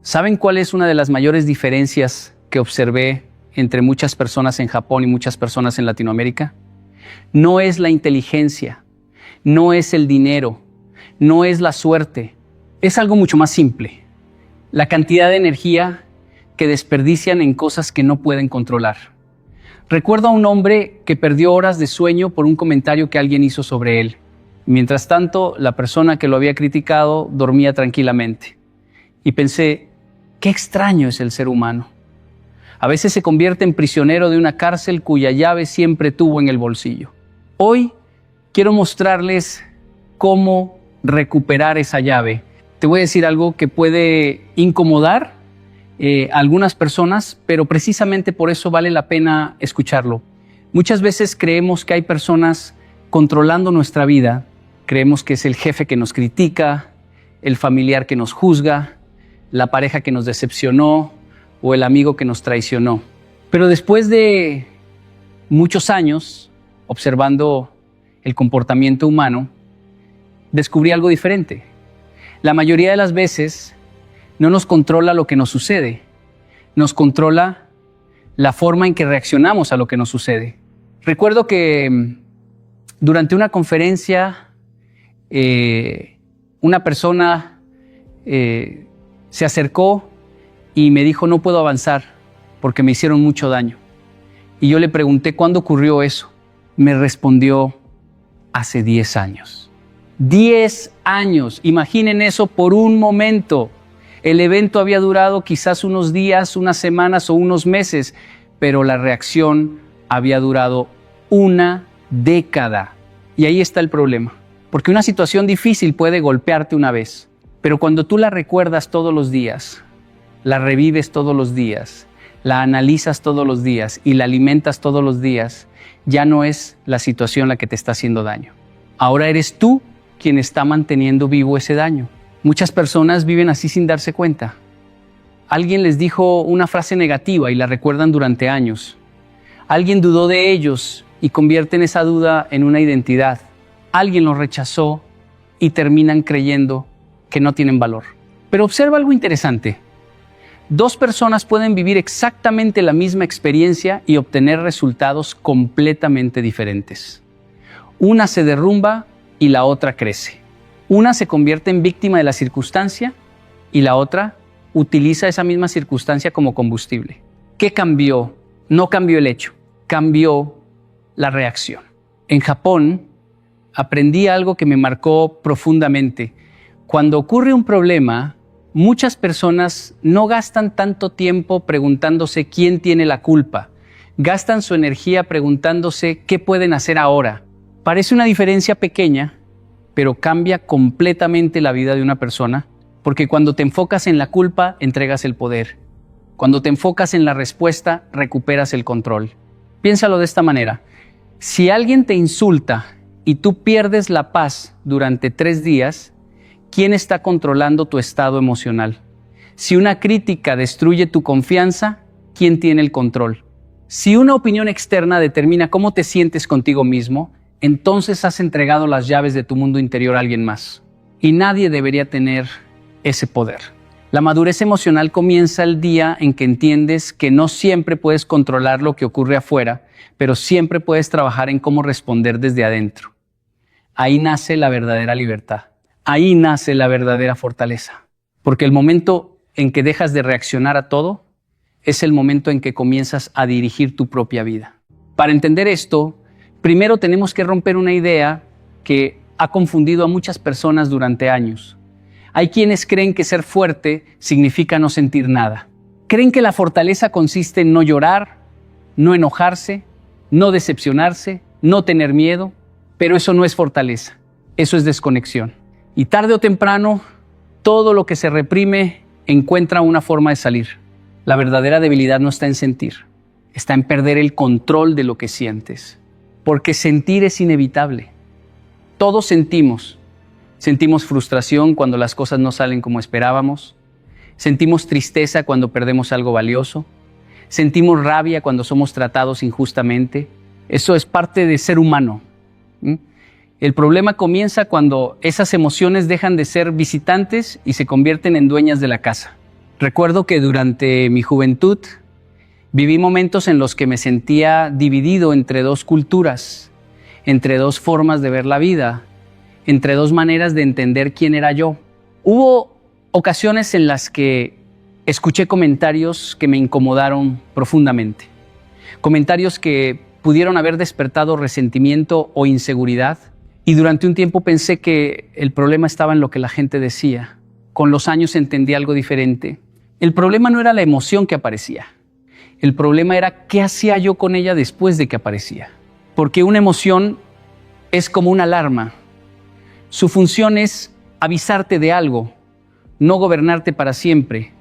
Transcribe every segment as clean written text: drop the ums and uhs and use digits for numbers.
¿Saben cuál es una de las mayores diferencias que observé entre muchas personas en Japón y muchas personas en Latinoamérica? No es la inteligencia, no es el dinero, no es la suerte. Es algo mucho más simple. La cantidad de energía que desperdician en cosas que no pueden controlar. Recuerdo a un hombre que perdió horas de sueño por un comentario que alguien hizo sobre él. Mientras tanto, la persona que lo había criticado dormía tranquilamente. Y pensé, qué extraño es el ser humano. A veces se convierte en prisionero de una cárcel cuya llave siempre tuvo en el bolsillo. Hoy quiero mostrarles cómo recuperar esa llave. Te voy a decir algo que puede incomodar a algunas personas, pero precisamente por eso vale la pena escucharlo. Muchas veces creemos que hay personas controlando nuestra vida. Creemos que es el jefe que nos critica, el familiar que nos juzga, la pareja que nos decepcionó o el amigo que nos traicionó. Pero después de muchos años observando el comportamiento humano, descubrí algo diferente. La mayoría de las veces no nos controla lo que nos sucede, nos controla la forma en que reaccionamos a lo que nos sucede. Recuerdo que durante una conferencia, una persona se acercó y me dijo, no puedo avanzar porque me hicieron mucho daño. Y yo le pregunté, ¿cuándo ocurrió eso? Me respondió, hace 10 años. 10 años, imaginen eso por un momento. El evento había durado quizás unos días, unas semanas o unos meses, pero la reacción había durado una década. Y ahí está el problema, porque una situación difícil puede golpearte una vez, pero cuando tú la recuerdas todos los días, la revives todos los días, la analizas todos los días y la alimentas todos los días, ya no es la situación la que te está haciendo daño. Ahora eres tú quien está manteniendo vivo ese daño. Muchas personas viven así sin darse cuenta. Alguien les dijo una frase negativa y la recuerdan durante años. Alguien dudó de ellos y convierten esa duda en una identidad. Alguien los rechazó y terminan creyendo que no tienen valor. Pero observa algo interesante. 2 personas pueden vivir exactamente la misma experiencia y obtener resultados completamente diferentes. Una se derrumba y la otra crece. Una se convierte en víctima de la circunstancia y la otra utiliza esa misma circunstancia como combustible. ¿Qué cambió? No cambió el hecho, cambió la reacción. En Japón aprendí algo que me marcó profundamente. Cuando ocurre un problema, muchas personas no gastan tanto tiempo preguntándose quién tiene la culpa. Gastan su energía preguntándose qué pueden hacer ahora. Parece una diferencia pequeña, pero cambia completamente la vida de una persona, porque cuando te enfocas en la culpa, entregas el poder. Cuando te enfocas en la respuesta, recuperas el control. Piénsalo de esta manera. Si alguien te insulta y tú pierdes la paz durante 3 días, ¿quién está controlando tu estado emocional? Si una crítica destruye tu confianza, ¿quién tiene el control? Si una opinión externa determina cómo te sientes contigo mismo, entonces has entregado las llaves de tu mundo interior a alguien más. Y nadie debería tener ese poder. La madurez emocional comienza el día en que entiendes que no siempre puedes controlar lo que ocurre afuera, pero siempre puedes trabajar en cómo responder desde adentro. Ahí nace la verdadera libertad. Ahí nace la verdadera fortaleza. Porque el momento en que dejas de reaccionar a todo es el momento en que comienzas a dirigir tu propia vida. Para entender esto, primero tenemos que romper una idea que ha confundido a muchas personas durante años. Hay quienes creen que ser fuerte significa no sentir nada. Creen que la fortaleza consiste en no llorar, no enojarse, no decepcionarse, no tener miedo, pero eso no es fortaleza, eso es desconexión. Y tarde o temprano, todo lo que se reprime encuentra una forma de salir. La verdadera debilidad no está en sentir, está en perder el control de lo que sientes. Porque sentir es inevitable. Todos sentimos. Sentimos frustración cuando las cosas no salen como esperábamos. Sentimos tristeza cuando perdemos algo valioso. Sentimos rabia cuando somos tratados injustamente. Eso es parte de ser humano. El problema comienza cuando esas emociones dejan de ser visitantes y se convierten en dueñas de la casa. Recuerdo que durante mi juventud viví momentos en los que me sentía dividido entre dos culturas, entre dos formas de ver la vida, entre dos maneras de entender quién era yo. Hubo ocasiones en las que escuché comentarios que me incomodaron profundamente. Comentarios que pudieron haber despertado resentimiento o inseguridad. Y durante un tiempo pensé que el problema estaba en lo que la gente decía. Con los años entendí algo diferente. El problema no era la emoción que aparecía. El problema era qué hacía yo con ella después de que aparecía. Porque una emoción es como una alarma. Su función es avisarte de algo, no gobernarte para siempre.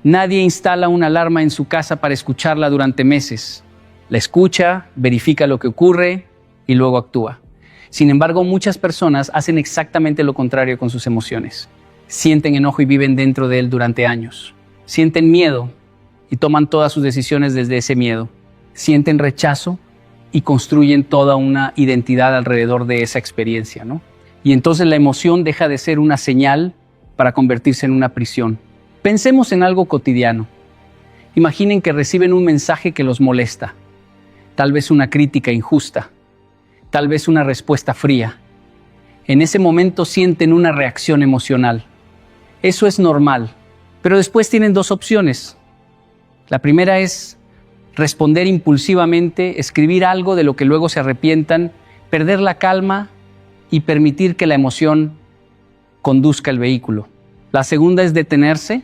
Nadie instala una alarma en su casa para escucharla durante meses. La escucha, verifica lo que ocurre y luego actúa. Sin embargo, muchas personas hacen exactamente lo contrario con sus emociones. Sienten enojo y viven dentro de él durante años. Sienten miedo y toman todas sus decisiones desde ese miedo. Sienten rechazo y construyen toda una identidad alrededor de esa experiencia, ¿no? Y entonces la emoción deja de ser una señal para convertirse en una prisión. Pensemos en algo cotidiano. Imaginen que reciben un mensaje que los molesta. Tal vez una crítica injusta. Tal vez una respuesta fría. En ese momento sienten una reacción emocional. Eso es normal. Pero después tienen dos opciones. La primera es responder impulsivamente, escribir algo de lo que luego se arrepientan, perder la calma y permitir que la emoción conduzca el vehículo. La segunda es detenerse,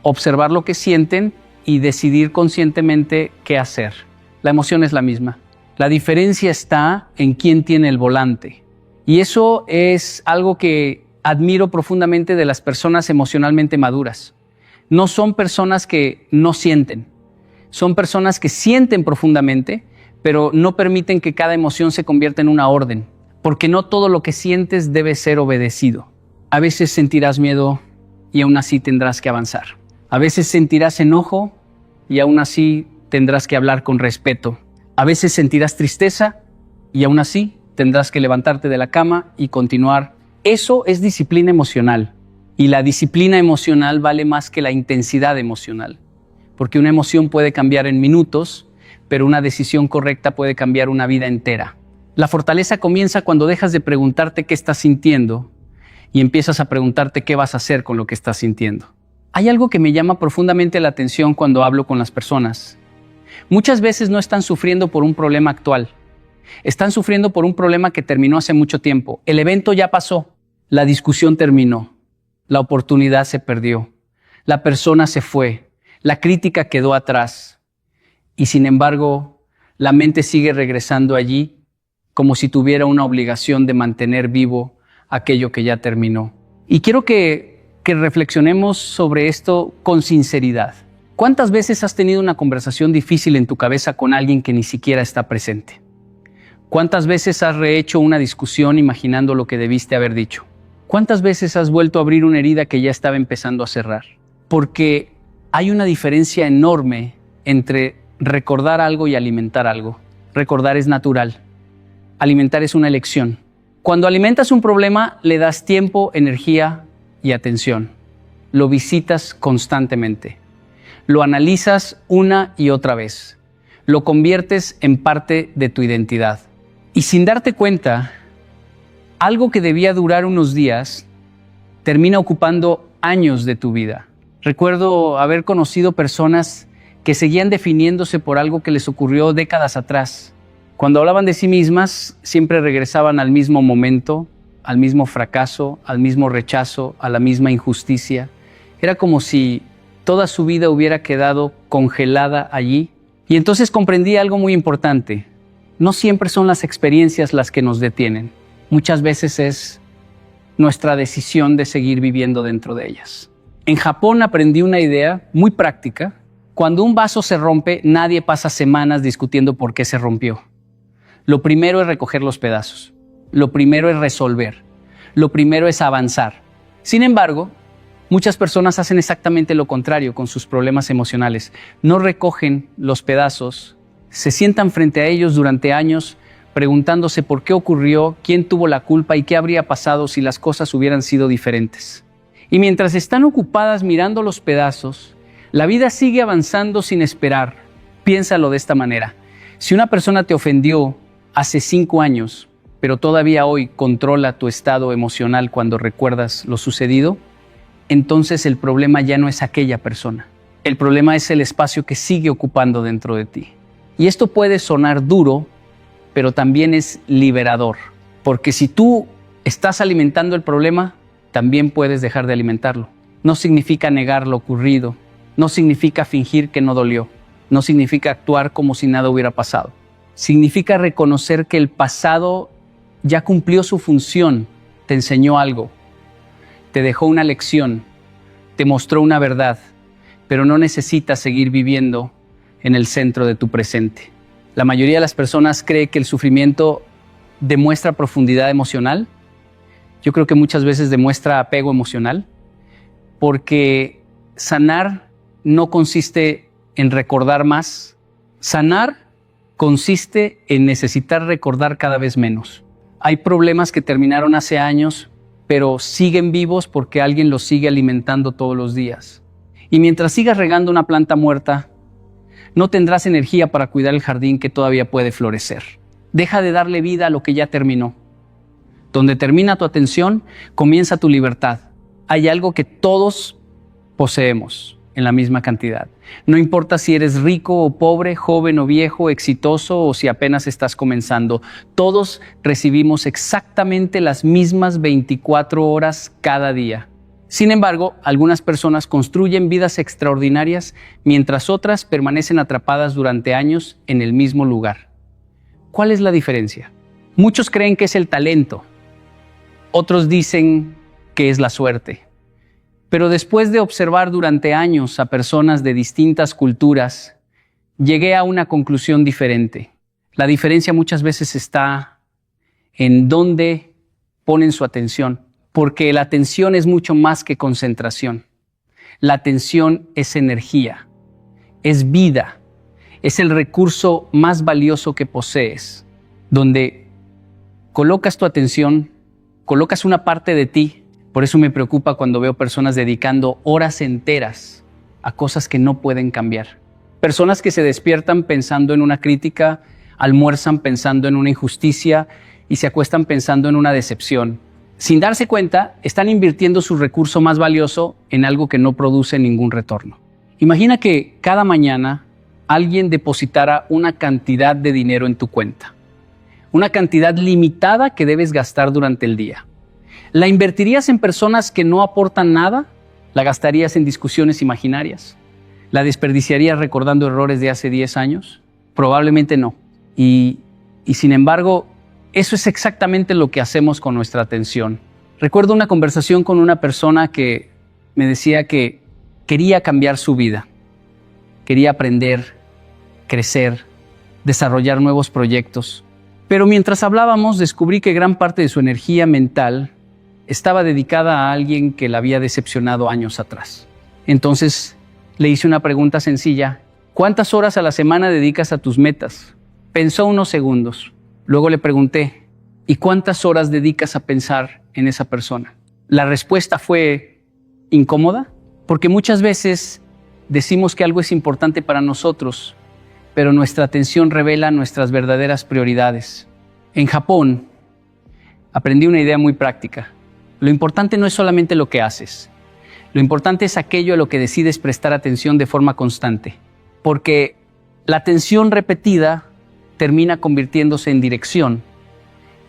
observar lo que sienten y decidir conscientemente qué hacer. La emoción es la misma. La diferencia está en quién tiene el volante. Y eso es algo que admiro profundamente de las personas emocionalmente maduras. No son personas que no sienten. Son personas que sienten profundamente, pero no permiten que cada emoción se convierta en una orden. Porque no todo lo que sientes debe ser obedecido. A veces sentirás miedo y aún así tendrás que avanzar. A veces sentirás enojo y aún así tendrás que hablar con respeto. A veces sentirás tristeza y aún así tendrás que levantarte de la cama y continuar. Eso es disciplina emocional. Y la disciplina emocional vale más que la intensidad emocional. Porque una emoción puede cambiar en minutos, pero una decisión correcta puede cambiar una vida entera. La fortaleza comienza cuando dejas de preguntarte qué estás sintiendo y empiezas a preguntarte qué vas a hacer con lo que estás sintiendo. Hay algo que me llama profundamente la atención cuando hablo con las personas. Muchas veces no están sufriendo por un problema actual. Están sufriendo por un problema que terminó hace mucho tiempo. El evento ya pasó. La discusión terminó. La oportunidad se perdió. La persona se fue. La crítica quedó atrás. Y sin embargo, la mente sigue regresando allí como si tuviera una obligación de mantener vivo aquello que ya terminó. Y quiero que reflexionemos sobre esto con sinceridad. ¿Cuántas veces has tenido una conversación difícil en tu cabeza con alguien que ni siquiera está presente? ¿Cuántas veces has rehecho una discusión imaginando lo que debiste haber dicho? ¿Cuántas veces has vuelto a abrir una herida que ya estaba empezando a cerrar? Porque hay una diferencia enorme entre recordar algo y alimentar algo. Recordar es natural. Alimentar es una elección. Cuando alimentas un problema, le das tiempo, energía y atención. Lo visitas constantemente. Lo analizas una y otra vez. Lo conviertes en parte de tu identidad. Y sin darte cuenta, algo que debía durar unos días termina ocupando años de tu vida. Recuerdo haber conocido personas que seguían definiéndose por algo que les ocurrió décadas atrás. Cuando hablaban de sí mismas, siempre regresaban al mismo momento, al mismo fracaso, al mismo rechazo, a la misma injusticia. Era como si toda su vida hubiera quedado congelada allí. Y entonces comprendí algo muy importante. No siempre son las experiencias las que nos detienen. Muchas veces es nuestra decisión de seguir viviendo dentro de ellas. En Japón aprendí una idea muy práctica. Cuando un vaso se rompe, nadie pasa semanas discutiendo por qué se rompió. Lo primero es recoger los pedazos. Lo primero es resolver. Lo primero es avanzar. Sin embargo, muchas personas hacen exactamente lo contrario con sus problemas emocionales. No recogen los pedazos, se sientan frente a ellos durante años preguntándose por qué ocurrió, quién tuvo la culpa y qué habría pasado si las cosas hubieran sido diferentes. Y mientras están ocupadas mirando los pedazos, la vida sigue avanzando sin esperar. Piénsalo de esta manera. Si una persona te ofendió hace 5 años, pero todavía hoy controla tu estado emocional cuando recuerdas lo sucedido, entonces el problema ya no es aquella persona. El problema es el espacio que sigue ocupando dentro de ti. Y esto puede sonar duro, pero también es liberador. Porque si tú estás alimentando el problema, también puedes dejar de alimentarlo. No significa negar lo ocurrido. No significa fingir que no dolió. No significa actuar como si nada hubiera pasado. Significa reconocer que el pasado ya cumplió su función, te enseñó algo, te dejó una lección, te mostró una verdad, pero no necesitas seguir viviendo en el centro de tu presente. La mayoría de las personas cree que el sufrimiento demuestra profundidad emocional. Yo creo que muchas veces demuestra apego emocional, porque sanar no consiste en recordar más. Sanar consiste en necesitar recordar cada vez menos. Hay problemas que terminaron hace años, pero siguen vivos porque alguien los sigue alimentando todos los días. Y mientras sigas regando una planta muerta, no tendrás energía para cuidar el jardín que todavía puede florecer. Deja de darle vida a lo que ya terminó. Donde termina tu atención, comienza tu libertad. Hay algo que todos poseemos en la misma cantidad. No importa si eres rico o pobre, joven o viejo, exitoso o si apenas estás comenzando. Todos recibimos exactamente las mismas 24 horas cada día. Sin embargo, algunas personas construyen vidas extraordinarias mientras otras permanecen atrapadas durante años en el mismo lugar. ¿Cuál es la diferencia? Muchos creen que es el talento. Otros dicen que es la suerte. Pero después de observar durante años a personas de distintas culturas, llegué a una conclusión diferente. La diferencia muchas veces está en dónde ponen su atención, porque la atención es mucho más que concentración. La atención es energía, es vida, es el recurso más valioso que posees, donde colocas tu atención, colocas una parte de ti. Por eso me preocupa cuando veo personas dedicando horas enteras a cosas que no pueden cambiar. Personas que se despiertan pensando en una crítica, almuerzan pensando en una injusticia y se acuestan pensando en una decepción. Sin darse cuenta, están invirtiendo su recurso más valioso en algo que no produce ningún retorno. Imagina que cada mañana alguien depositara una cantidad de dinero en tu cuenta. Una cantidad limitada que debes gastar durante el día. ¿La invertirías en personas que no aportan nada? ¿La gastarías en discusiones imaginarias? ¿La desperdiciarías recordando errores de hace 10 años? Probablemente no. Y sin embargo, eso es exactamente lo que hacemos con nuestra atención. Recuerdo una conversación con una persona que me decía que quería cambiar su vida. Quería aprender, crecer, desarrollar nuevos proyectos. Pero mientras hablábamos, descubrí que gran parte de su energía mental estaba dedicada a alguien que la había decepcionado años atrás. Entonces le hice una pregunta sencilla: ¿cuántas horas a la semana dedicas a tus metas? Pensó unos segundos. Luego le pregunté: ¿y cuántas horas dedicas a pensar en esa persona? La respuesta fue incómoda, porque muchas veces decimos que algo es importante para nosotros, pero nuestra atención revela nuestras verdaderas prioridades. En Japón aprendí una idea muy práctica. Lo importante no es solamente lo que haces. Lo importante es aquello a lo que decides prestar atención de forma constante. Porque la atención repetida termina convirtiéndose en dirección.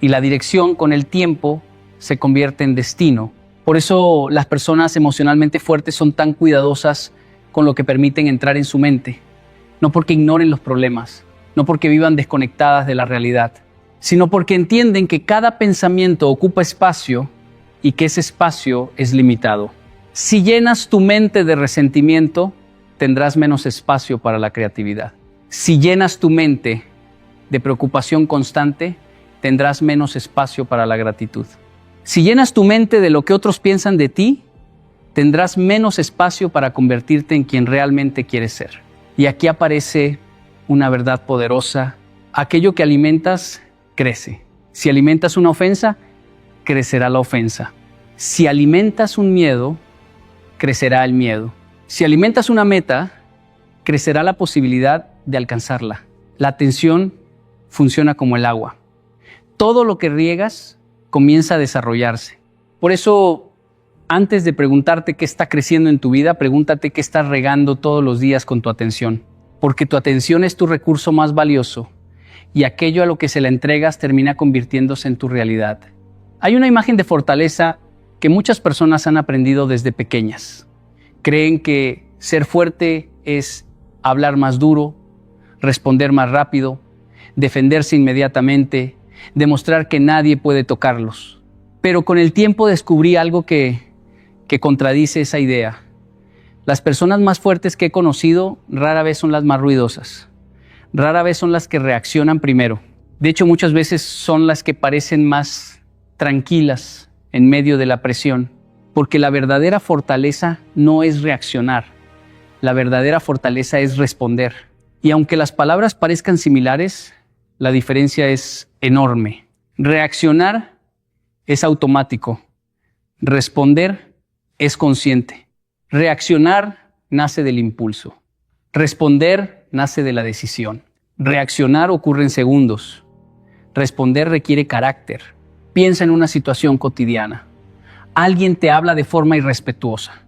Y la dirección, con el tiempo, se convierte en destino. Por eso las personas emocionalmente fuertes son tan cuidadosas con lo que permiten entrar en su mente. No porque ignoren los problemas, no porque vivan desconectadas de la realidad, sino porque entienden que cada pensamiento ocupa espacio y que ese espacio es limitado. Si llenas tu mente de resentimiento, tendrás menos espacio para la creatividad. Si llenas tu mente de preocupación constante, tendrás menos espacio para la gratitud. Si llenas tu mente de lo que otros piensan de ti, tendrás menos espacio para convertirte en quien realmente quieres ser. Y aquí aparece una verdad poderosa: aquello que alimentas crece. Si alimentas una ofensa, crecerá la ofensa. Si alimentas un miedo, crecerá el miedo. Si alimentas una meta, crecerá la posibilidad de alcanzarla. La atención funciona como el agua. Todo lo que riegas comienza a desarrollarse. Por eso, antes de preguntarte qué está creciendo en tu vida, pregúntate qué estás regando todos los días con tu atención. Porque tu atención es tu recurso más valioso y aquello a lo que se la entregas termina convirtiéndose en tu realidad. Hay una imagen de fortaleza que muchas personas han aprendido desde pequeñas. Creen que ser fuerte es hablar más duro, responder más rápido, defenderse inmediatamente, demostrar que nadie puede tocarlos. Pero con el tiempo descubrí algo que contradice esa idea. Las personas más fuertes que he conocido rara vez son las más ruidosas. Rara vez son las que reaccionan primero. De hecho, muchas veces son las que parecen más tranquilas en medio de la presión. Porque la verdadera fortaleza no es reaccionar. La verdadera fortaleza es responder. Y aunque las palabras parezcan similares, la diferencia es enorme. Reaccionar es automático. Responder es consciente. Reaccionar nace del impulso. Responder nace de la decisión. Reaccionar ocurre en segundos. Responder requiere carácter. Piensa en una situación cotidiana. Alguien te habla de forma irrespetuosa.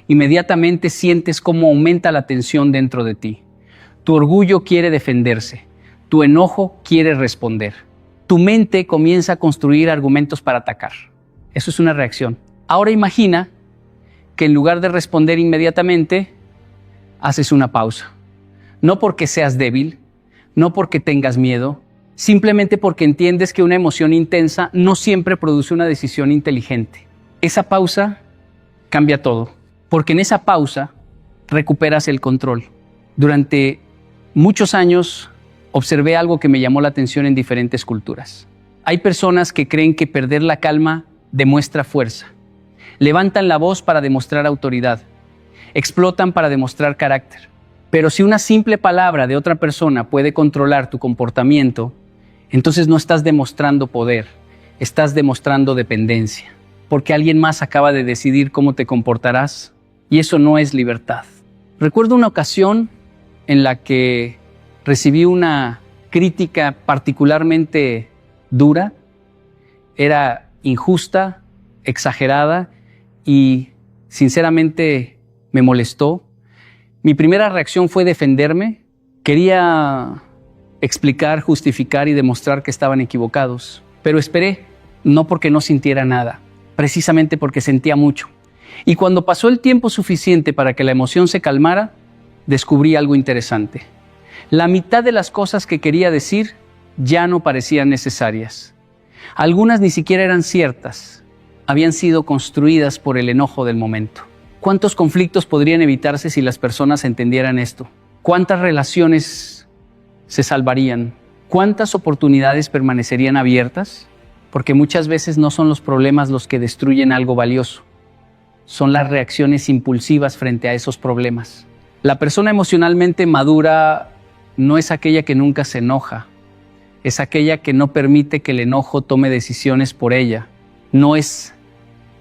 Inmediatamente sientes cómo aumenta la tensión dentro de ti. Tu orgullo quiere defenderse. Tu enojo quiere responder. Tu mente comienza a construir argumentos para atacar. Eso es una reacción. Ahora imagina que en lugar de responder inmediatamente, haces una pausa. No porque seas débil, no porque tengas miedo, simplemente porque entiendes que una emoción intensa no siempre produce una decisión inteligente. Esa pausa cambia todo, porque en esa pausa recuperas el control. Durante muchos años observé algo que me llamó la atención en diferentes culturas. Hay personas que creen que perder la calma demuestra fuerza. Levantan la voz para demostrar autoridad. Explotan para demostrar carácter. Pero si una simple palabra de otra persona puede controlar tu comportamiento, entonces no estás demostrando poder, estás demostrando dependencia. Porque alguien más acaba de decidir cómo te comportarás, y eso no es libertad. Recuerdo una ocasión en la que recibí una crítica particularmente dura. Era injusta, exagerada y sinceramente me molestó. Mi primera reacción fue defenderme. Quería explicar, justificar y demostrar que estaban equivocados. Pero esperé, no porque no sintiera nada, precisamente porque sentía mucho. Y cuando pasó el tiempo suficiente para que la emoción se calmara, descubrí algo interesante. La mitad de las cosas que quería decir ya no parecían necesarias. Algunas ni siquiera eran ciertas. Habían sido construidas por el enojo del momento. ¿Cuántos conflictos podrían evitarse si las personas entendieran esto? ¿Cuántas relaciones se salvarían? ¿Cuántas oportunidades permanecerían abiertas? Porque muchas veces no son los problemas los que destruyen algo valioso. Son las reacciones impulsivas frente a esos problemas. La persona emocionalmente madura no es aquella que nunca se enoja. Es aquella que no permite que el enojo tome decisiones por ella. No es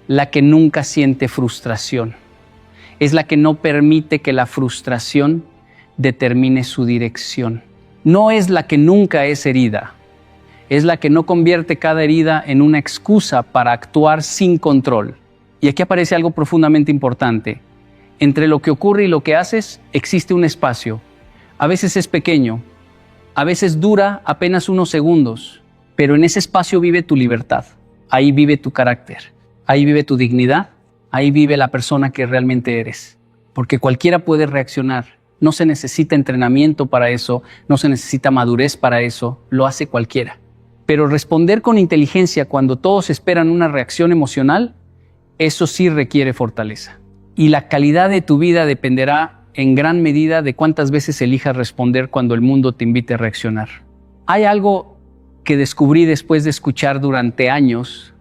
la que nunca siente frustración. Es la que no permite que la frustración determine su dirección. No es la que nunca es herida. Es la que no convierte cada herida en una excusa para actuar sin control. Y aquí aparece algo profundamente importante. Entre lo que ocurre y lo que haces existe un espacio. A veces es pequeño, a veces dura apenas unos segundos, pero en ese espacio vive tu libertad. Ahí vive tu carácter, ahí vive tu dignidad, ahí vive la persona que realmente eres. Porque cualquiera puede reaccionar. No se necesita entrenamiento para eso, no se necesita madurez para eso, lo hace cualquiera. Pero responder con inteligencia cuando todos esperan una reacción emocional, eso sí requiere fortaleza. Y la calidad de tu vida dependerá en gran medida de cuántas veces elijas responder cuando el mundo te invite a reaccionar. Hay algo que descubrí después de escuchar durante años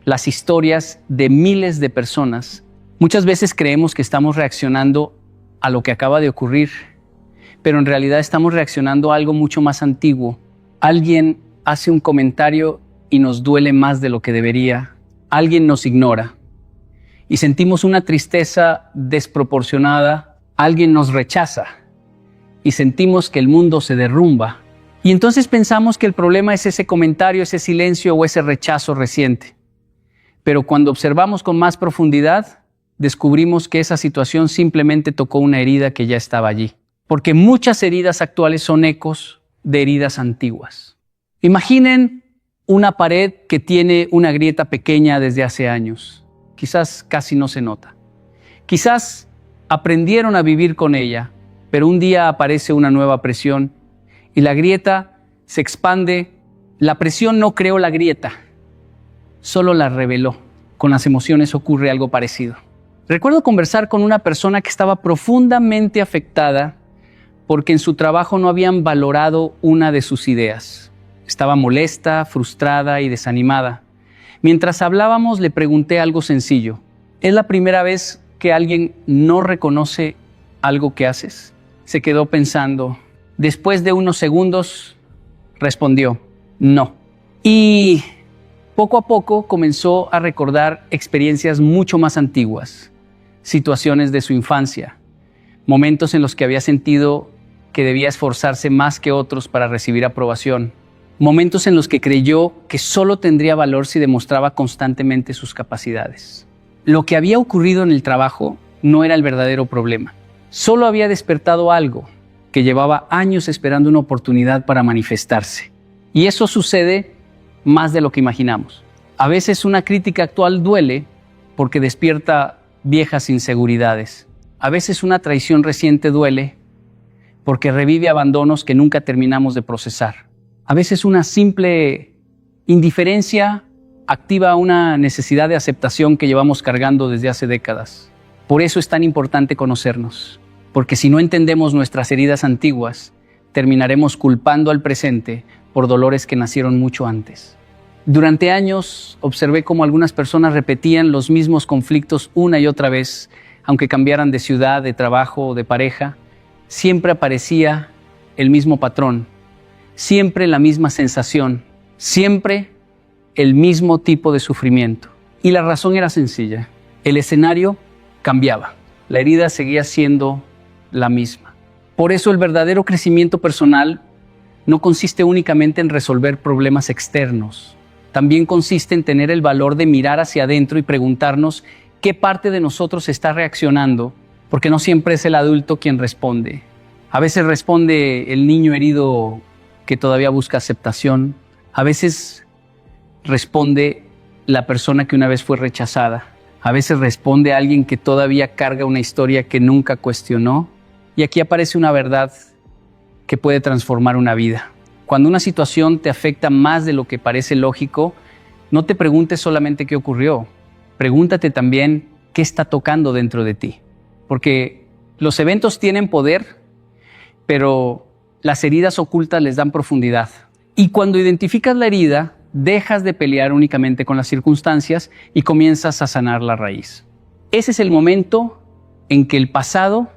las historias de miles de personas. Muchas veces creemos que estamos reaccionando a lo que acaba de ocurrir, pero en realidad estamos reaccionando a algo mucho más antiguo. Alguien hace un comentario y nos duele más de lo que debería. Alguien nos ignora. y sentimos una tristeza desproporcionada. Alguien nos rechaza y sentimos que el mundo se derrumba. Y entonces pensamos que el problema es ese comentario, ese silencio o ese rechazo reciente. Pero cuando observamos con más profundidad, descubrimos que esa situación simplemente tocó una herida que ya estaba allí. Porque muchas heridas actuales son ecos de heridas antiguas. Imaginen una pared que tiene una grieta pequeña desde hace años. Quizás casi no se nota. Quizás aprendieron a vivir con ella, pero un día aparece una nueva presión y la grieta se expande. La presión no creó la grieta, solo la reveló. Con las emociones ocurre algo parecido. Recuerdo conversar con una persona que estaba profundamente afectada porque en su trabajo no habían valorado una de sus ideas. Estaba molesta, frustrada y desanimada. Mientras hablábamos, le pregunté algo sencillo. ¿Es la primera vez que alguien no reconoce algo que haces? Se quedó pensando. Después de unos segundos, respondió, no. Y poco a poco comenzó a recordar experiencias mucho más antiguas, situaciones de su infancia, momentos en los que había sentido que debía esforzarse más que otros para recibir aprobación, momentos en los que creyó que solo tendría valor si demostraba constantemente sus capacidades. Lo que había ocurrido en el trabajo no era el verdadero problema, solo había despertado algo que llevaba años esperando una oportunidad para manifestarse. Y eso sucede más de lo que imaginamos. A veces una crítica actual duele porque despierta viejas inseguridades. A veces una traición reciente duele porque revive abandonos que nunca terminamos de procesar. A veces una simple indiferencia activa una necesidad de aceptación que llevamos cargando desde hace décadas. Por eso es tan importante conocernos, porque si no entendemos nuestras heridas antiguas, terminaremos culpando al presente por dolores que nacieron mucho antes. Durante años observé cómo algunas personas repetían los mismos conflictos una y otra vez, aunque cambiaran de ciudad, de trabajo o de pareja. Siempre aparecía el mismo patrón, siempre la misma sensación, siempre el mismo tipo de sufrimiento. Y la razón era sencilla. El escenario cambiaba. La herida seguía siendo la misma. Por eso el verdadero crecimiento personal no consiste únicamente en resolver problemas externos. También consiste en tener el valor de mirar hacia adentro y preguntarnos qué parte de nosotros está reaccionando, porque no siempre es el adulto quien responde. A veces responde el niño herido que todavía busca aceptación. A veces responde la persona que una vez fue rechazada. A veces responde alguien que todavía carga una historia que nunca cuestionó. Y aquí aparece una verdad que puede transformar una vida. Cuando una situación te afecta más de lo que parece lógico, no te preguntes solamente qué ocurrió. Pregúntate también qué está tocando dentro de ti. Porque los eventos tienen poder, pero las heridas ocultas les dan profundidad. Y cuando identificas la herida, dejas de pelear únicamente con las circunstancias y comienzas a sanar la raíz. Ese es el momento en que el pasado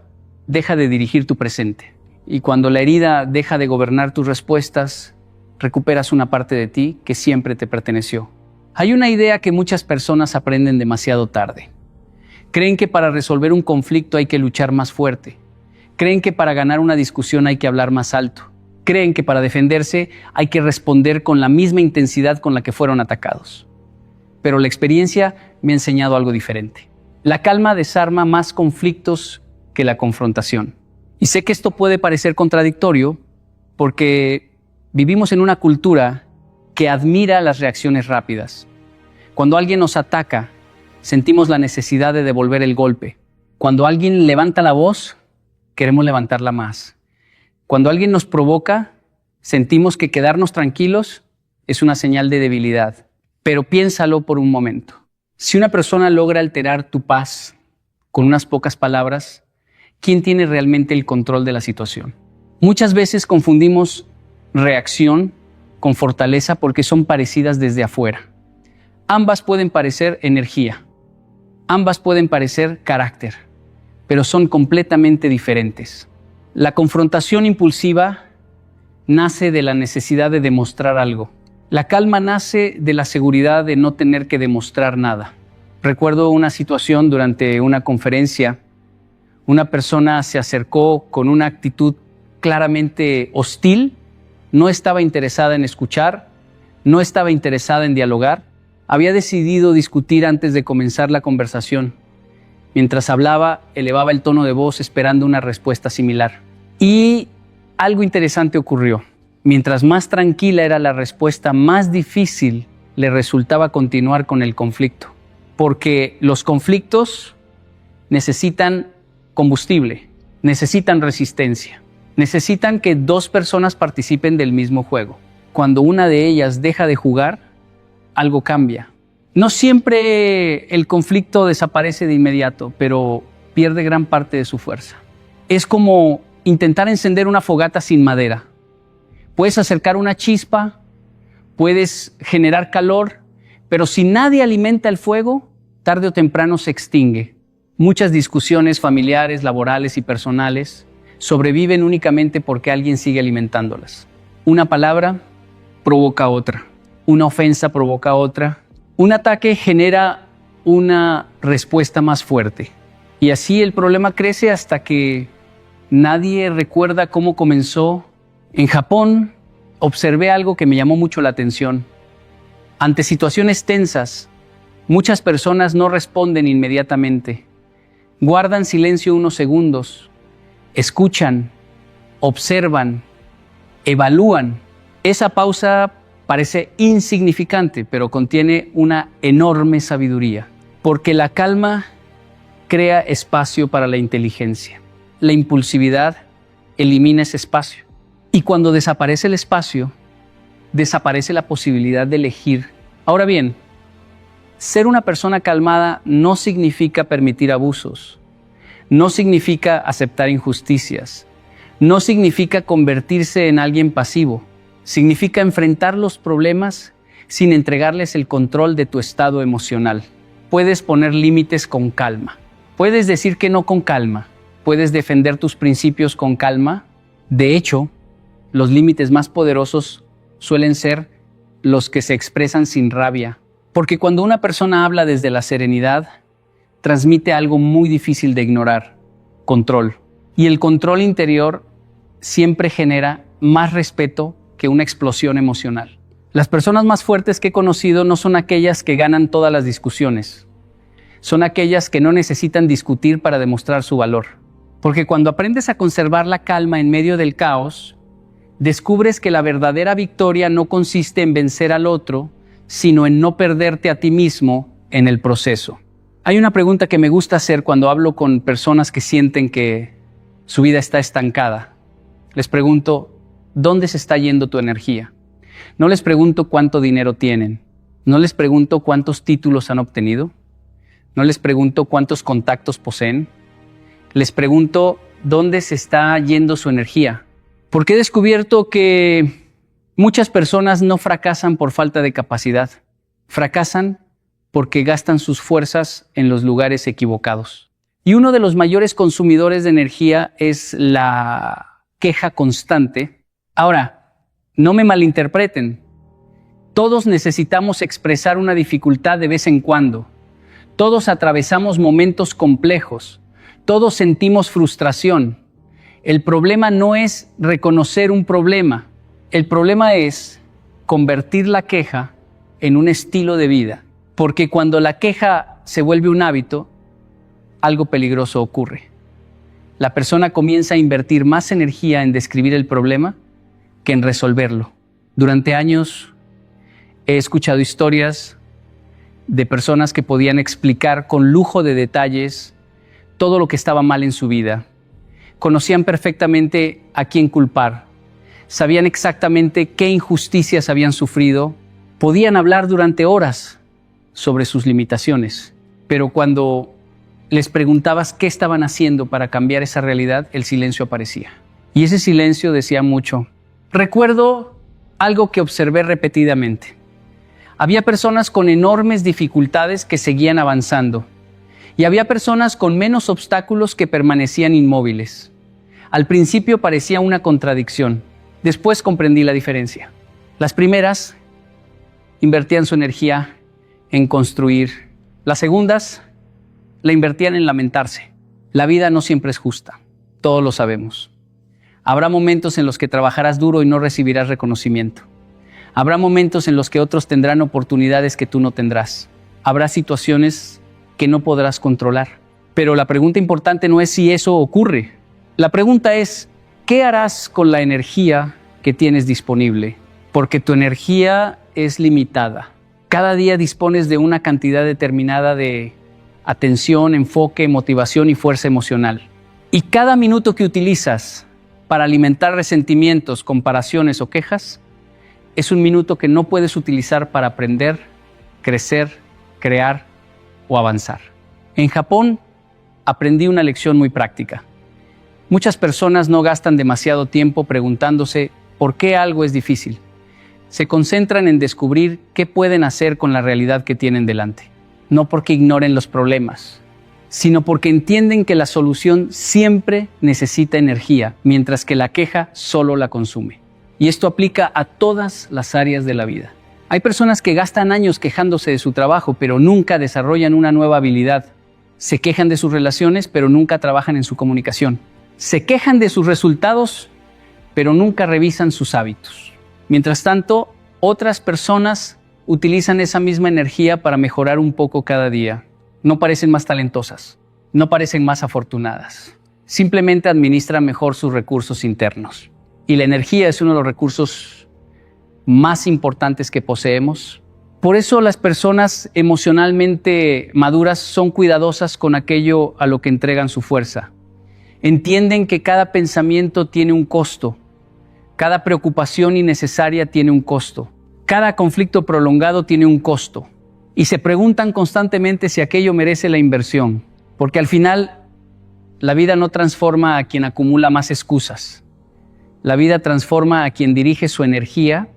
deja de dirigir tu presente. Y cuando la herida deja de gobernar tus respuestas, recuperas una parte de ti que siempre te perteneció. Hay una idea que muchas personas aprenden demasiado tarde. Creen que para resolver un conflicto hay que luchar más fuerte. Creen que para ganar una discusión hay que hablar más alto. Creen que para defenderse hay que responder con la misma intensidad con la que fueron atacados. Pero la experiencia me ha enseñado algo diferente. La calma desarma más conflictos que la confrontación. Y sé que esto puede parecer contradictorio porque vivimos en una cultura que admira las reacciones rápidas. Cuando alguien nos ataca, sentimos la necesidad de devolver el golpe. Cuando alguien levanta la voz, queremos levantarla más. Cuando alguien nos provoca, sentimos que quedarnos tranquilos es una señal de debilidad. Pero piénsalo por un momento. Si una persona logra alterar tu paz con unas pocas palabras, ¿quién tiene realmente el control de la situación? Muchas veces confundimos reacción con fortaleza porque son parecidas desde afuera. Ambas pueden parecer energía, ambas pueden parecer carácter, pero son completamente diferentes. La confrontación impulsiva nace de la necesidad de demostrar algo. La calma nace de la seguridad de no tener que demostrar nada. Recuerdo una situación durante una conferencia. Una persona se acercó con una actitud claramente hostil, no estaba interesada en escuchar, no estaba interesada en dialogar. Había decidido discutir antes de comenzar la conversación. Mientras hablaba, elevaba el tono de voz esperando una respuesta similar. Y algo interesante ocurrió. Mientras más tranquila era la respuesta, más difícil le resultaba continuar con el conflicto. Porque los conflictos necesitan combustible, necesitan resistencia, necesitan que dos personas participen del mismo juego. Cuando una de ellas deja de jugar, algo cambia. No siempre el conflicto desaparece de inmediato, pero pierde gran parte de su fuerza. Es como intentar encender una fogata sin madera. Puedes acercar una chispa, puedes generar calor, pero si nadie alimenta el fuego, tarde o temprano se extingue. Muchas discusiones familiares, laborales y personales sobreviven únicamente porque alguien sigue alimentándolas. Una palabra provoca otra, una ofensa provoca otra, un ataque genera una respuesta más fuerte. Y así el problema crece hasta que nadie recuerda cómo comenzó. En Japón observé algo que me llamó mucho la atención. Ante situaciones tensas, muchas personas no responden inmediatamente. Guardan silencio unos segundos, escuchan, observan, evalúan. Esa pausa parece insignificante, pero contiene una enorme sabiduría, porque la calma crea espacio para la inteligencia. La impulsividad elimina ese espacio. Y cuando desaparece el espacio, desaparece la posibilidad de elegir. Ahora bien, ser una persona calmada no significa permitir abusos, no significa aceptar injusticias, no significa convertirse en alguien pasivo. Significa enfrentar los problemas sin entregarles el control de tu estado emocional. Puedes poner límites con calma. Puedes decir que no con calma. Puedes defender tus principios con calma. De hecho, los límites más poderosos suelen ser los que se expresan sin rabia. Porque cuando una persona habla desde la serenidad, transmite algo muy difícil de ignorar: control. Y el control interior siempre genera más respeto que una explosión emocional. Las personas más fuertes que he conocido no son aquellas que ganan todas las discusiones. Son aquellas que no necesitan discutir para demostrar su valor. Porque cuando aprendes a conservar la calma en medio del caos, descubres que la verdadera victoria no consiste en vencer al otro, sino en no perderte a ti mismo en el proceso. Hay una pregunta que me gusta hacer cuando hablo con personas que sienten que su vida está estancada. Les pregunto: ¿dónde se está yendo tu energía? No les pregunto cuánto dinero tienen. No les pregunto cuántos títulos han obtenido. No les pregunto cuántos contactos poseen. Les pregunto dónde se está yendo su energía. Porque he descubierto que muchas personas no fracasan por falta de capacidad. Fracasan porque gastan sus fuerzas en los lugares equivocados. Y uno de los mayores consumidores de energía es la queja constante. Ahora, no me malinterpreten. Todos necesitamos expresar una dificultad de vez en cuando. Todos atravesamos momentos complejos. Todos sentimos frustración. El problema no es reconocer un problema. El problema es convertir la queja en un estilo de vida. Porque cuando la queja se vuelve un hábito, algo peligroso ocurre. La persona comienza a invertir más energía en describir el problema que en resolverlo. Durante años he escuchado historias de personas que podían explicar con lujo de detalles todo lo que estaba mal en su vida. Conocían perfectamente a quién culpar, sabían exactamente qué injusticias habían sufrido, podían hablar durante horas sobre sus limitaciones, pero cuando les preguntabas qué estaban haciendo para cambiar esa realidad, el silencio aparecía. Y ese silencio decía mucho. Recuerdo algo que observé repetidamente. Había personas con enormes dificultades que seguían avanzando y había personas con menos obstáculos que permanecían inmóviles. Al principio parecía una contradicción. Después comprendí la diferencia. Las primeras invertían su energía en construir Las segundas la invertían en lamentarse. La vida no siempre es justa, todos lo sabemos. Habrá momentos en los que trabajarás duro y no recibirás reconocimiento. Habrá momentos en los que otros tendrán oportunidades que tú no tendrás. Habrá situaciones que no podrás controlar. Pero la pregunta importante no es si eso ocurre. La pregunta es, ¿qué harás con la energía que tienes disponible? Porque tu energía es limitada. Cada día dispones de una cantidad determinada de atención, enfoque, motivación y fuerza emocional. Y cada minuto que utilizas para alimentar resentimientos, comparaciones o quejas, es un minuto que no puedes utilizar para aprender, crecer, crear o avanzar. En Japón aprendí una lección muy práctica. Muchas personas no gastan demasiado tiempo preguntándose por qué algo es difícil. Se concentran en descubrir qué pueden hacer con la realidad que tienen delante. No porque ignoren los problemas, sino porque entienden que la solución siempre necesita energía, mientras que la queja solo la consume. Y esto aplica a todas las áreas de la vida. Hay personas que gastan años quejándose de su trabajo, pero nunca desarrollan una nueva habilidad. Se quejan de sus relaciones, pero nunca trabajan en su comunicación. Se quejan de sus resultados, pero nunca revisan sus hábitos. Mientras tanto, otras personas utilizan esa misma energía para mejorar un poco cada día. No parecen más talentosas, no parecen más afortunadas. Simplemente administran mejor sus recursos internos. Y la energía es uno de los recursos más importantes que poseemos. Por eso las personas emocionalmente maduras son cuidadosas con aquello a lo que entregan su fuerza. Entienden que cada pensamiento tiene un costo. Cada preocupación innecesaria tiene un costo. Cada conflicto prolongado tiene un costo. Y se preguntan constantemente si aquello merece la inversión. Porque al final, la vida no transforma a quien acumula más excusas. La vida transforma a quien dirige su energía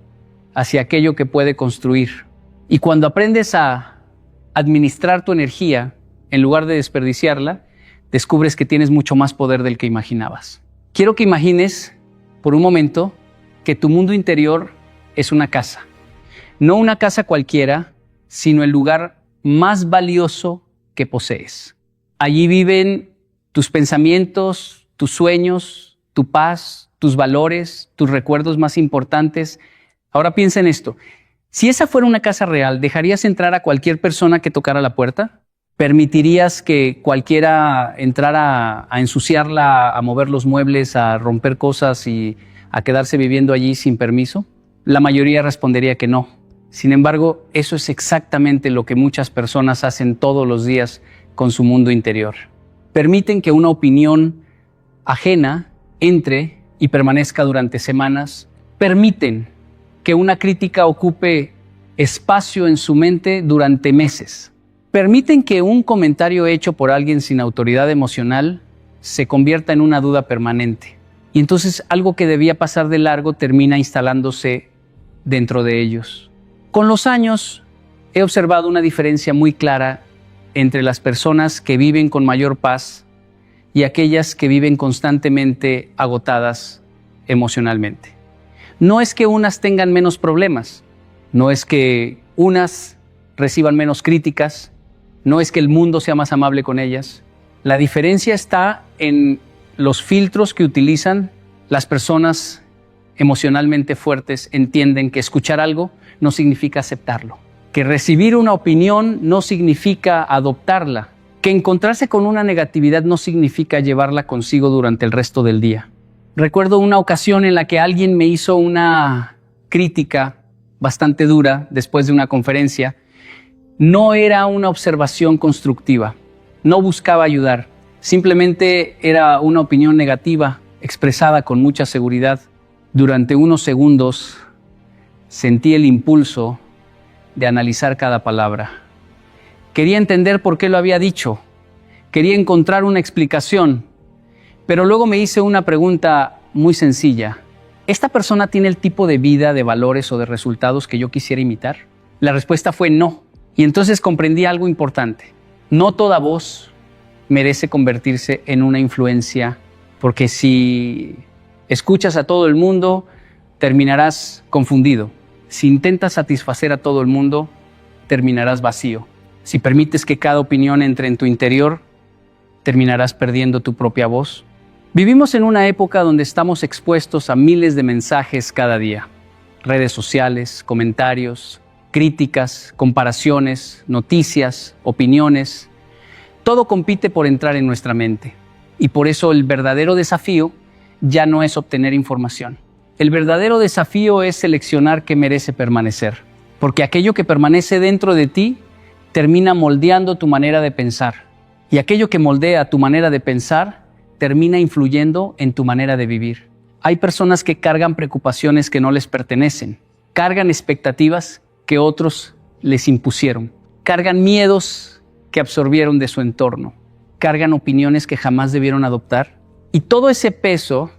hacia aquello que puede construir. Y cuando aprendes a administrar tu energía, en lugar de desperdiciarla, descubres que tienes mucho más poder del que imaginabas. Quiero que imagines por un momento que tu mundo interior es una casa. No una casa cualquiera, sino el lugar más valioso que posees. Allí viven tus pensamientos, tus sueños, tu paz, tus valores, tus recuerdos más importantes. Ahora piensa en esto. Si esa fuera una casa real, ¿dejarías entrar a cualquier persona que tocara la puerta? ¿Permitirías que cualquiera entrara a ensuciarla, a mover los muebles, a romper cosas y a quedarse viviendo allí sin permiso? La mayoría respondería que no. Sin embargo, eso es exactamente lo que muchas personas hacen todos los días con su mundo interior. Permiten que una opinión ajena entre y permanezca durante semanas. Permiten que una crítica ocupe espacio en su mente durante meses. Permiten que un comentario hecho por alguien sin autoridad emocional se convierta en una duda permanente. Y entonces algo que debía pasar de largo termina instalándose dentro de ellos. Con los años he observado una diferencia muy clara entre las personas que viven con mayor paz y aquellas que viven constantemente agotadas emocionalmente. No es que unas tengan menos problemas, no es que unas reciban menos críticas, no es que el mundo sea más amable con ellas. La diferencia está en los filtros que utilizan. Las personas emocionalmente fuertes entienden que escuchar algo no significa aceptarlo, que recibir una opinión no significa adoptarla, que encontrarse con una negatividad no significa llevarla consigo durante el resto del día. Recuerdo una ocasión en la que alguien me hizo una crítica bastante dura después de una conferencia. No era una observación constructiva, no buscaba ayudar, simplemente era una opinión negativa expresada con mucha seguridad. Durante unos segundos sentí el impulso de analizar cada palabra. Quería entender por qué lo había dicho, quería encontrar una explicación, pero luego me hice una pregunta muy sencilla. ¿Esta persona tiene el tipo de vida, de valores o de resultados que yo quisiera imitar? La respuesta fue no. Y entonces comprendí algo importante. No toda voz merece convertirse en una influencia, porque si escuchas a todo el mundo, terminarás confundido. Si intentas satisfacer a todo el mundo, terminarás vacío. Si permites que cada opinión entre en tu interior, terminarás perdiendo tu propia voz. Vivimos en una época donde estamos expuestos a miles de mensajes cada día. Redes sociales, comentarios, críticas, comparaciones, noticias, opiniones. Todo compite por entrar en nuestra mente. Y por eso el verdadero desafío ya no es obtener información. El verdadero desafío es seleccionar qué merece permanecer. Porque aquello que permanece dentro de ti termina moldeando tu manera de pensar. Y aquello que moldea tu manera de pensar termina influyendo en tu manera de vivir. Hay personas que cargan preocupaciones que no les pertenecen, cargan expectativas que otros les impusieron, cargan miedos que absorbieron de su entorno, cargan opiniones que jamás debieron adoptar. Y todo ese peso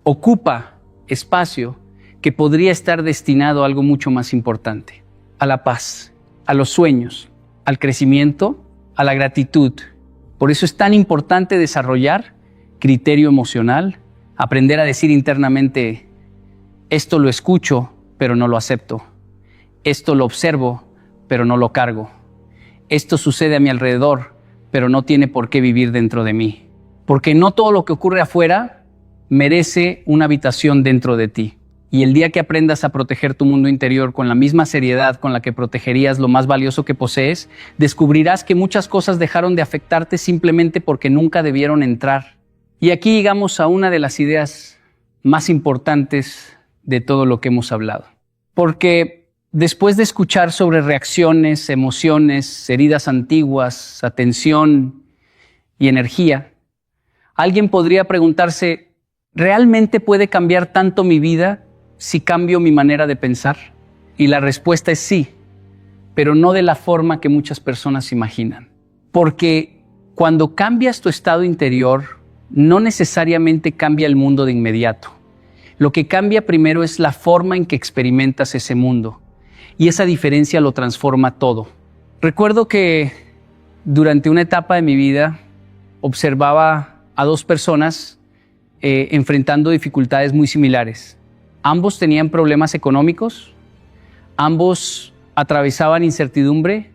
ocupa espacio que podría estar destinado a algo mucho más importante, a la paz, a los sueños, al crecimiento, a la gratitud. Por eso es tan importante desarrollar criterio emocional, aprender a decir internamente, esto lo escucho, pero no lo acepto. Esto lo observo, pero no lo cargo. Esto sucede a mi alrededor, pero no tiene por qué vivir dentro de mí. Porque no todo lo que ocurre afuera merece una habitación dentro de ti. Y el día que aprendas a proteger tu mundo interior con la misma seriedad con la que protegerías lo más valioso que posees, descubrirás que muchas cosas dejaron de afectarte simplemente porque nunca debieron entrar. Y aquí llegamos a una de las ideas más importantes de todo lo que hemos hablado. Porque después de escuchar sobre reacciones, emociones, heridas antiguas, atención y energía, alguien podría preguntarse, ¿realmente puede cambiar tanto mi vida si cambio mi manera de pensar? Y la respuesta es sí, pero no de la forma que muchas personas imaginan. Porque cuando cambias tu estado interior, no necesariamente cambia el mundo de inmediato. Lo que cambia primero es la forma en que experimentas ese mundo. Y esa diferencia lo transforma todo. Recuerdo que durante una etapa de mi vida observaba a dos personas enfrentando dificultades muy similares. Ambos tenían problemas económicos, ambos atravesaban incertidumbre,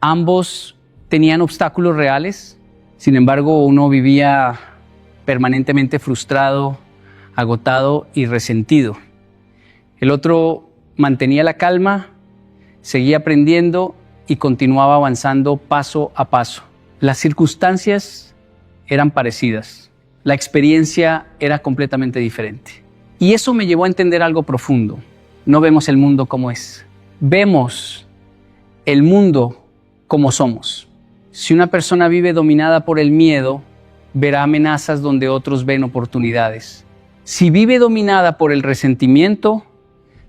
ambos tenían obstáculos reales. Sin embargo, uno vivía permanentemente frustrado, agotado y resentido. El otro mantenía la calma, seguía aprendiendo y continuaba avanzando paso a paso. Las circunstancias eran parecidas, la experiencia era completamente diferente. Y eso me llevó a entender algo profundo. No vemos el mundo como es, vemos el mundo como somos. Si una persona vive dominada por el miedo, verá amenazas donde otros ven oportunidades. Si vive dominada por el resentimiento,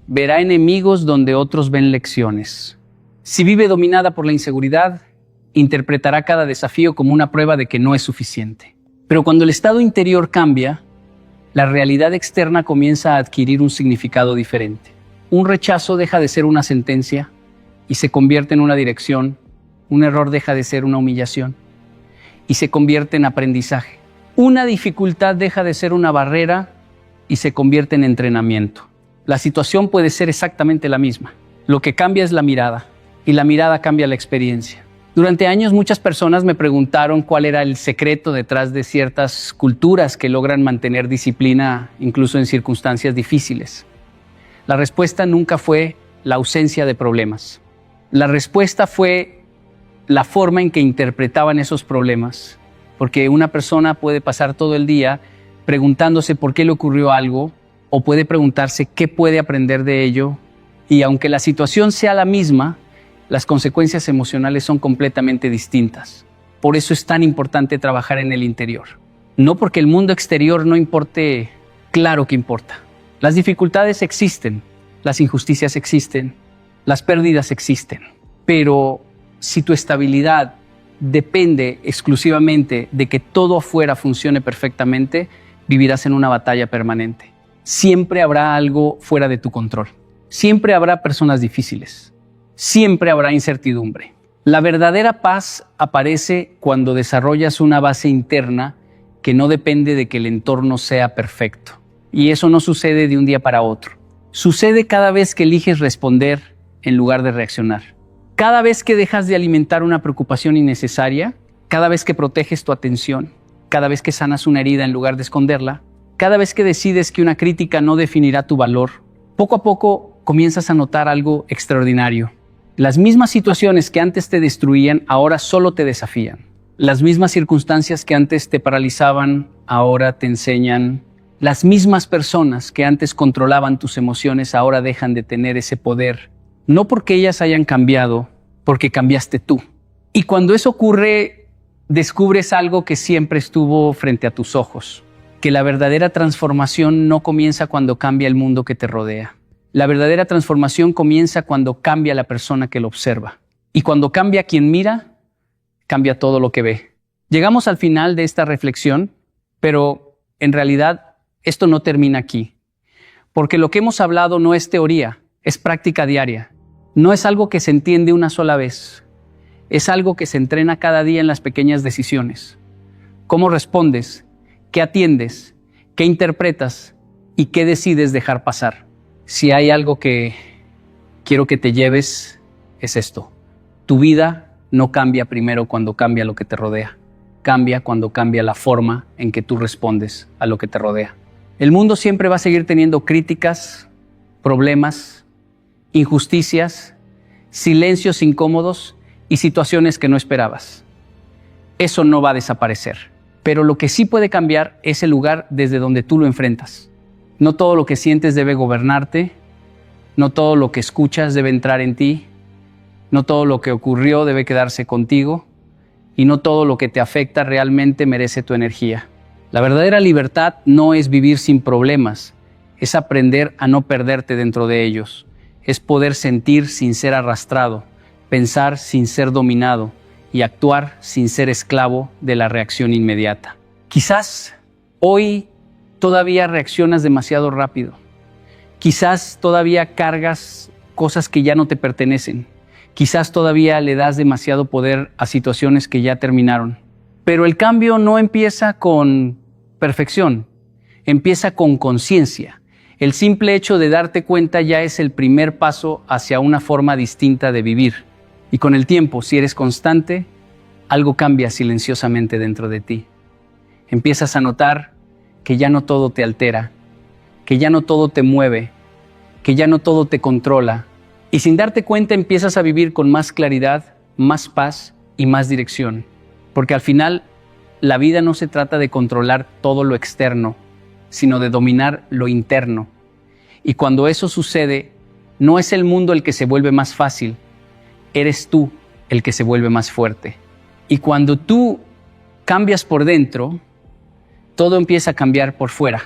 verá enemigos donde otros ven lecciones. Si vive dominada por la inseguridad, interpretará cada desafío como una prueba de que no es suficiente. Pero cuando el estado interior cambia, la realidad externa comienza a adquirir un significado diferente. Un rechazo deja de ser una sentencia y se convierte en una dirección. Un error deja de ser una humillación y se convierte en aprendizaje. Una dificultad deja de ser una barrera y se convierte en entrenamiento. La situación puede ser exactamente la misma. Lo que cambia es la mirada y la mirada cambia la experiencia. Durante años muchas personas me preguntaron cuál era el secreto detrás de ciertas culturas que logran mantener disciplina incluso en circunstancias difíciles. La respuesta nunca fue la ausencia de problemas. La respuesta fue la forma en que interpretaban esos problemas. Porque una persona puede pasar todo el día preguntándose por qué le ocurrió algo o puede preguntarse qué puede aprender de ello. Y aunque la situación sea la misma, las consecuencias emocionales son completamente distintas. Por eso es tan importante trabajar en el interior. No porque el mundo exterior no importe, claro que importa. Las dificultades existen, las injusticias existen, las pérdidas existen. Pero si tu estabilidad depende exclusivamente de que todo afuera funcione perfectamente, vivirás en una batalla permanente. Siempre habrá algo fuera de tu control. Siempre habrá personas difíciles. Siempre habrá incertidumbre. La verdadera paz aparece cuando desarrollas una base interna que no depende de que el entorno sea perfecto. Y eso no sucede de un día para otro. Sucede cada vez que eliges responder en lugar de reaccionar. Cada vez que dejas de alimentar una preocupación innecesaria, cada vez que proteges tu atención, cada vez que sanas una herida en lugar de esconderla, cada vez que decides que una crítica no definirá tu valor, poco a poco comienzas a notar algo extraordinario. Las mismas situaciones que antes te destruían, ahora solo te desafían. Las mismas circunstancias que antes te paralizaban, ahora te enseñan. Las mismas personas que antes controlaban tus emociones, ahora dejan de tener ese poder. No porque ellas hayan cambiado, porque cambiaste tú. Y cuando eso ocurre, descubres algo que siempre estuvo frente a tus ojos, que la verdadera transformación no comienza cuando cambia el mundo que te rodea. La verdadera transformación comienza cuando cambia la persona que lo observa. Y cuando cambia quien mira, cambia todo lo que ve. Llegamos al final de esta reflexión, pero en realidad esto no termina aquí. Porque lo que hemos hablado no es teoría, es práctica diaria. No es algo que se entiende una sola vez. Es algo que se entrena cada día en las pequeñas decisiones. ¿Cómo respondes? ¿Qué atiendes? ¿Qué interpretas? ¿Y qué decides dejar pasar? Si hay algo que quiero que te lleves, es esto. Tu vida no cambia primero cuando cambia lo que te rodea. Cambia cuando cambia la forma en que tú respondes a lo que te rodea. El mundo siempre va a seguir teniendo críticas, problemas, injusticias, silencios incómodos y situaciones que no esperabas. Eso no va a desaparecer. Pero lo que sí puede cambiar es el lugar desde donde tú lo enfrentas. No todo lo que sientes debe gobernarte, no todo lo que escuchas debe entrar en ti, no todo lo que ocurrió debe quedarse contigo y no todo lo que te afecta realmente merece tu energía. La verdadera libertad no es vivir sin problemas, es aprender a no perderte dentro de ellos, es poder sentir sin ser arrastrado, pensar sin ser dominado y actuar sin ser esclavo de la reacción inmediata. Quizás hoy todavía reaccionas demasiado rápido. Quizás todavía cargas cosas que ya no te pertenecen. Quizás todavía le das demasiado poder a situaciones que ya terminaron. Pero el cambio no empieza con perfección, empieza con conciencia. El simple hecho de darte cuenta ya es el primer paso hacia una forma distinta de vivir. Y con el tiempo, si eres constante, algo cambia silenciosamente dentro de ti. Empiezas a notar que ya no todo te altera, que ya no todo te mueve, que ya no todo te controla. Y sin darte cuenta empiezas a vivir con más claridad, más paz y más dirección. Porque al final, la vida no se trata de controlar todo lo externo, sino de dominar lo interno. Y cuando eso sucede, no es el mundo el que se vuelve más fácil, eres tú el que se vuelve más fuerte. Y cuando tú cambias por dentro, todo empieza a cambiar por fuera.